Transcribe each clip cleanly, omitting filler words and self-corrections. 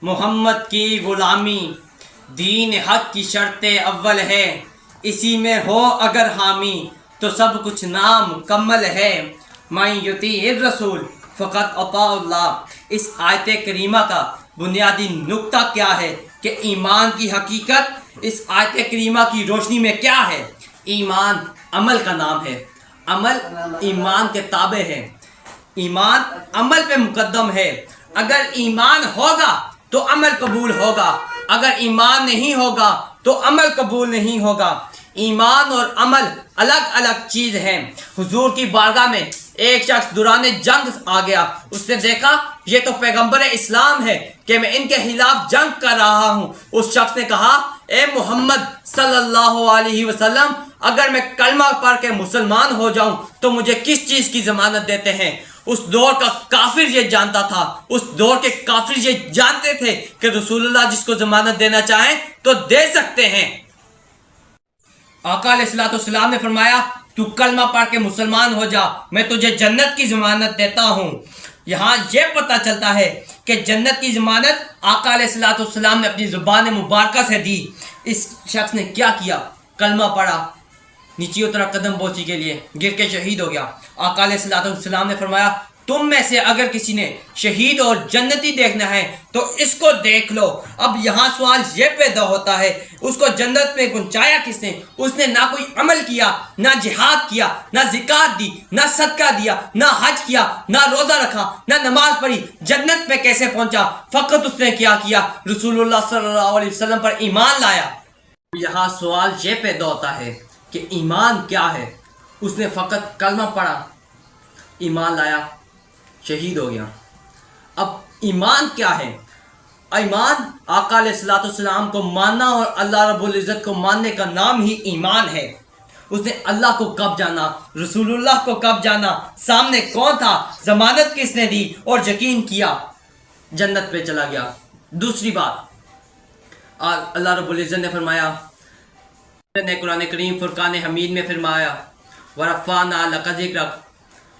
محمد کی غلامی دین حق کی شرط اول ہے، اسی میں ہو اگر حامی تو سب کچھ نام مکمل ہے۔ من یطیع الرسول فقط اطاع اللہ۔ اس آیت کریمہ کا بنیادی نقطہ کیا ہے کہ ایمان کی حقیقت اس آیت کریمہ کی روشنی میں کیا ہے؟ ایمان عمل کا نام ہے، عمل ایمان کے تابع ہے، ایمان عمل پہ مقدم ہے۔ اگر ایمان ہوگا تو عمل قبول ہوگا، اگر ایمان نہیں ہوگا تو عمل قبول نہیں ہوگا۔ ایمان اور عمل الگ الگ چیز ہیں۔ حضور کی بارگاہ میں ایک شخص دوران جنگ آ گیا، اس نے دیکھا یہ تو پیغمبر اسلام ہے کہ میں ان کے خلاف جنگ کر رہا ہوں۔ اس شخص نے کہا اے محمد صلی اللہ علیہ وسلم، اگر میں کلمہ پڑھ کے مسلمان ہو جاؤں تو مجھے کس چیز کی ضمانت دیتے ہیں؟ اس دور کا کافر یہ جانتا تھا، اس دور کے کافر یہ جانتے تھے کہ رسول اللہ جس کو ضمانت دینا چاہیں تو دے سکتے ہیں۔ آقا علیہ الصلوۃ والسلام نے فرمایا تو کلمہ پڑھ کے مسلمان ہو جا، میں تجھے جنت کی ضمانت دیتا ہوں۔ یہاں یہ پتہ چلتا ہے کہ جنت کی ضمانت آقا علیہ الصلوۃ والسلام نے اپنی زبان مبارکہ سے دی۔ اس شخص نے کیا کیا؟ کلمہ پڑھا، نیچے اترا قدم بوسی کے لیے، گر کے شہید ہو گیا۔ آقا علیہ الصلوۃ والسلام نے فرمایا تم میں سے اگر کسی نے شہید اور جنتی دیکھنا ہے تو اس کو دیکھ لو۔ اب یہاں سوال یہ پیدا ہوتا ہے اس کو جنت میں پہنچایا کس نے؟ اس نے نہ کوئی عمل کیا، نہ جہاد کیا، نہ زکات دی، نہ صدقہ دیا، نہ حج کیا، نہ روزہ رکھا، نہ نماز پڑھی، جنت میں کیسے پہنچا؟ فقط اس نے کیا کیا؟ رسول اللہ صلی اللہ علیہ وسلم پر ایمان لایا۔ یہاں سوال یہ پیدا ہوتا ہے کہ ایمان کیا ہے؟ اس نے فقط کلمہ پڑھا، ایمان لایا، شہید ہو گیا۔ اب ایمان کیا ہے؟ ایمان آقا علیہ الصلوۃ والسلام کو ماننا اور اللہ رب العزت کو ماننے کا نام ہی ایمان ہے۔ اس نے اللہ کو کب جانا، رسول اللہ کو کب جانا، سامنے کون تھا، ضمانت کس نے دی اور یقین کیا، جنت پہ چلا گیا۔ دوسری بات اللہ رب العزت نے فرمایا، قرآن کریم فرقان حمید میں فرمایا وَرَفَعْنَا لَكَ ذِكْرَكَ،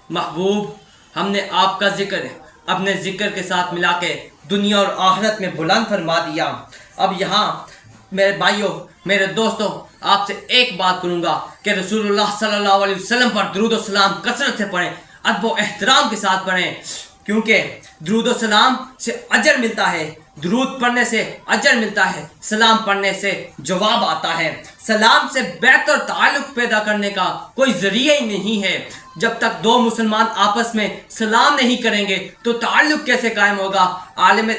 محبوب ہم نے آپ کا ذکر اپنے ذکر کے ساتھ ملا کے دنیا اور آخرت میں بلند فرما دیا۔ اب یہاں میرے بھائیوں، میرے دوستوں، آپ سے ایک بات کروں گا کہ رسول اللہ صلی اللہ علیہ وسلم پر درود و سلام کثرت سے پڑھیں، ادب و احترام کے ساتھ پڑھیں، کیونکہ درود و سلام سے اجر ملتا ہے، درود پڑھنے سے اجر ملتا ہے، سلام پڑھنے سے جواب آتا ہے۔ سلام سے بہتر تعلق پیدا کرنے کا کوئی ذریعہ ہی نہیں ہے۔ جب تک دو مسلمان آپس میں سلام نہیں کریں گے تو تعلق کیسے قائم ہوگا؟ عالم